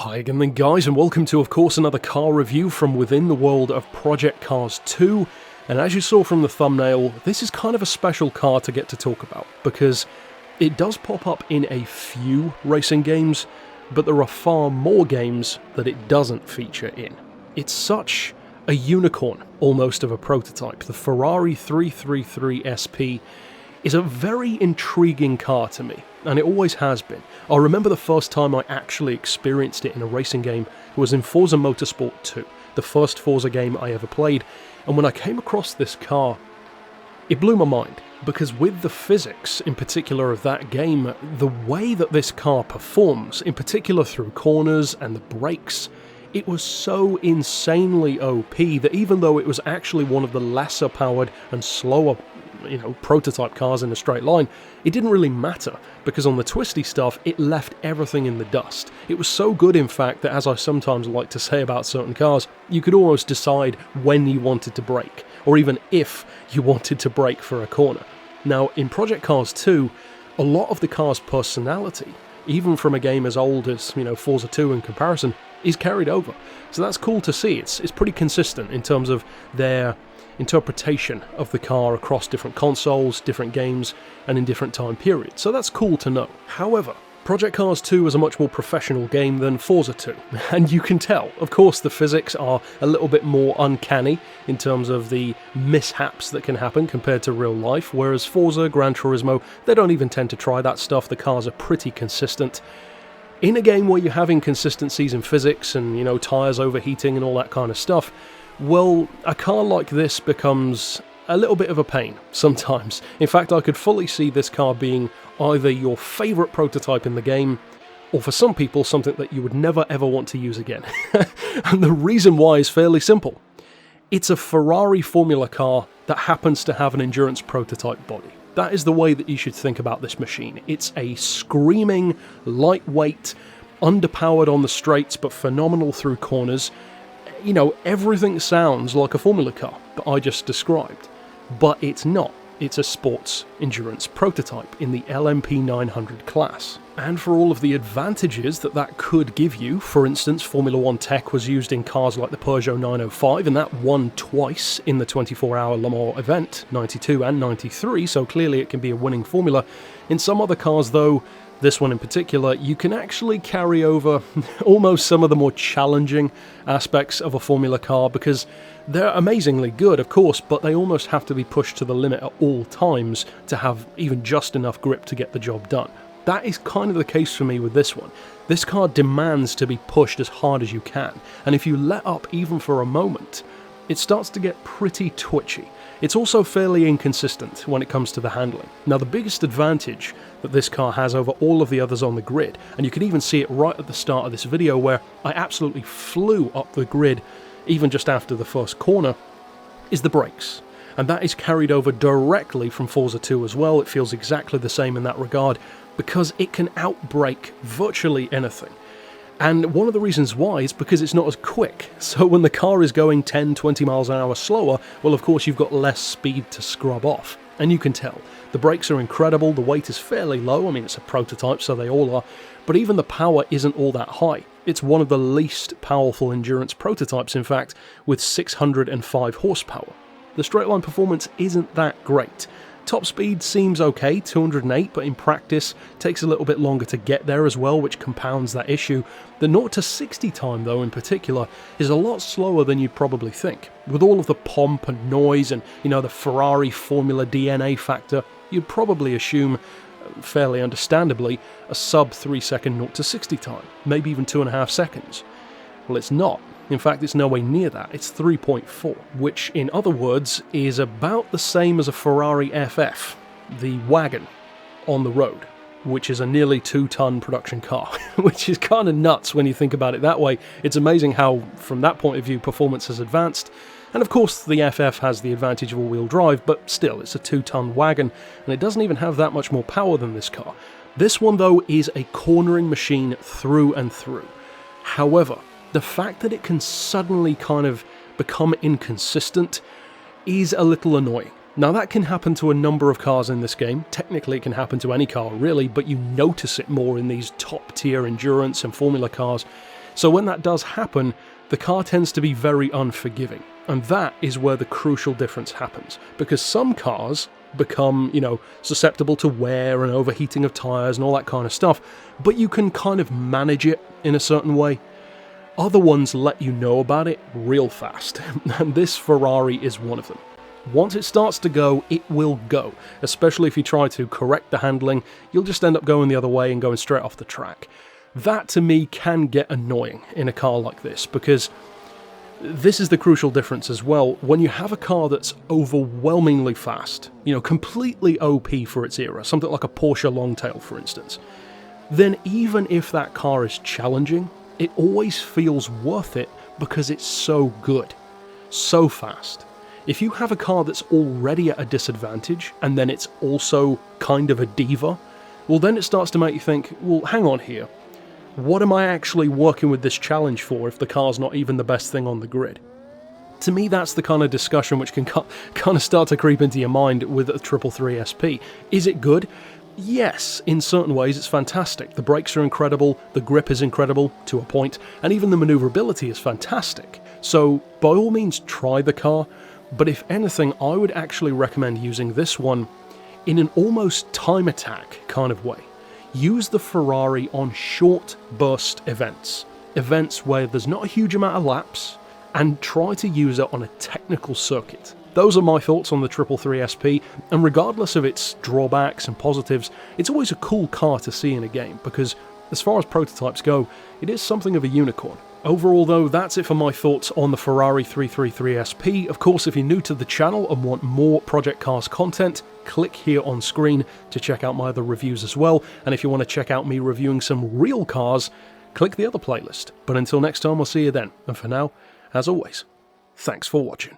Hi again then guys, and welcome to of course another car review from within the world of Project Cars 2, and as you saw from the thumbnail, this is kind of a special car to get to talk about, because it does pop up in a few racing games, but there are far more games that it doesn't feature in. It's such a unicorn, almost, of a prototype. The Ferrari 333 SP is a very intriguing car to me, and it always has been. I remember the first time I actually experienced it in a racing game was in Forza Motorsport 2, the first Forza game I ever played, and when I came across this car, it blew my mind, because with the physics, in particular of that game, the way that this car performs, in particular through corners and the brakes, it was so insanely OP that even though it was actually one of the lesser powered and slower, prototype cars in a straight line, it didn't really matter, because on the twisty stuff, it left everything in the dust. It was so good, in fact, that as I sometimes like to say about certain cars, you could almost decide when you wanted to brake, or even if you wanted to brake for a corner. Now, in Project Cars 2, a lot of the car's personality, even from a game as old as, Forza 2 in comparison, is carried over. So that's cool to see. It's pretty consistent in terms of their interpretation of the car across different consoles, different games, and in different time periods. So that's cool to know. However, Project Cars 2 is a much more professional game than Forza 2, and you can tell. Of course, the physics are a little bit more uncanny in terms of the mishaps that can happen compared to real life, whereas Forza, Gran Turismo, they don't even tend to try that stuff. The cars are pretty consistent. In a game where you're having inconsistencies in physics and, tyres overheating and all that kind of stuff, well, a car like this becomes a little bit of a pain sometimes. In fact, I could fully see this car being either your favourite prototype in the game, or for some people, something that you would never ever want to use again. And the reason why is fairly simple. It's a Ferrari Formula car that happens to have an endurance prototype body. That is the way that you should think about this machine. It's a screaming, lightweight, underpowered on the straights, but phenomenal through corners. Everything sounds like a Formula car that I just described, but it's not. It's a sports endurance prototype in the LMP 900 class. And for all of the advantages that could give you, for instance, Formula 1 tech was used in cars like the Peugeot 905, and that won twice in the 24-hour Le Mans event, 92 and 93, so clearly it can be a winning formula. In some other cars, though, this one in particular, you can actually carry over almost some of the more challenging aspects of a Formula car, because they're amazingly good, of course, but they almost have to be pushed to the limit at all times to have even just enough grip to get the job done. That is kind of the case for me with this one. This car demands to be pushed as hard as you can, and if you let up even for a moment, it starts to get pretty twitchy. It's also fairly inconsistent when it comes to the handling. Now, the biggest advantage that this car has over all of the others on the grid, and you can even see it right at the start of this video where I absolutely flew up the grid even just after the first corner, is the brakes. And that is carried over directly from Forza 2 as well. It feels exactly the same in that regard, because it can outbrake virtually anything. And one of the reasons why is because it's not as quick. So when the car is going 10-20 miles an hour slower, well, of course you've got less speed to scrub off. And you can tell. The brakes are incredible, the weight is fairly low, I mean it's a prototype so they all are, but even the power isn't all that high. It's one of the least powerful endurance prototypes, in fact, with 605 horsepower. The straight line performance isn't that great. Top speed seems okay, 208, but in practice takes a little bit longer to get there as well, which compounds that issue. The 0 to 60 time, though, in particular, is a lot slower than you'd probably think. With all of the pomp and noise and, the Ferrari Formula DNA factor, you'd probably assume, fairly understandably, a sub 3 second 0 to 60 time, maybe even 2.5 seconds. Well, it's not. In fact, it's nowhere near that. It's 3.4, which, in other words, is about the same as a Ferrari FF, the wagon, on the road, which is a nearly 2-ton production car, which is kind of nuts when you think about it that way. It's amazing how, from that point of view, performance has advanced. And of course, the FF has the advantage of all-wheel drive, but still, it's a 2-ton wagon, and it doesn't even have that much more power than this car. This one, though, is a cornering machine through and through. However, the fact that it can suddenly kind of become inconsistent is a little annoying. Now that can happen to a number of cars in this game. Technically it can happen to any car really, but you notice it more in these top tier endurance and formula cars. So when that does happen, the car tends to be very unforgiving. And that is where the crucial difference happens, because some cars become, susceptible to wear and overheating of tyres and all that kind of stuff, but you can kind of manage it in a certain way. Other ones let you know about it real fast, and this Ferrari is one of them. Once it starts to go, it will go, especially if you try to correct the handling, you'll just end up going the other way and going straight off the track. That to me can get annoying in a car like this, because this is the crucial difference as well. When you have a car that's overwhelmingly fast, completely OP for its era, something like a Porsche Longtail for instance, then even if that car is challenging, it always feels worth it because it's so good, so fast. If you have a car that's already at a disadvantage and then it's also kind of a diva, well then it starts to make you think, well hang on here, what am I actually working with this challenge for if the car's not even the best thing on the grid? To me, that's the kind of discussion which can kind of start to creep into your mind with a 333 SP. Is it good? Yes, in certain ways it's fantastic. The brakes are incredible, the grip is incredible, to a point, and even the manoeuvrability is fantastic. So, by all means try the car, but if anything, I would actually recommend using this one in an almost time attack kind of way. Use the Ferrari on short burst events where there's not a huge amount of laps, and try to use it on a technical circuit. Those are my thoughts on the 333 SP, and regardless of its drawbacks and positives, it's always a cool car to see in a game, because as far as prototypes go, it is something of a unicorn. Overall though, that's it for my thoughts on the Ferrari 333 SP. Of course, if you're new to the channel and want more Project Cars content, click here on screen to check out my other reviews as well, and if you want to check out me reviewing some real cars, click the other playlist. But until next time, I'll see you then, and for now, as always, thanks for watching.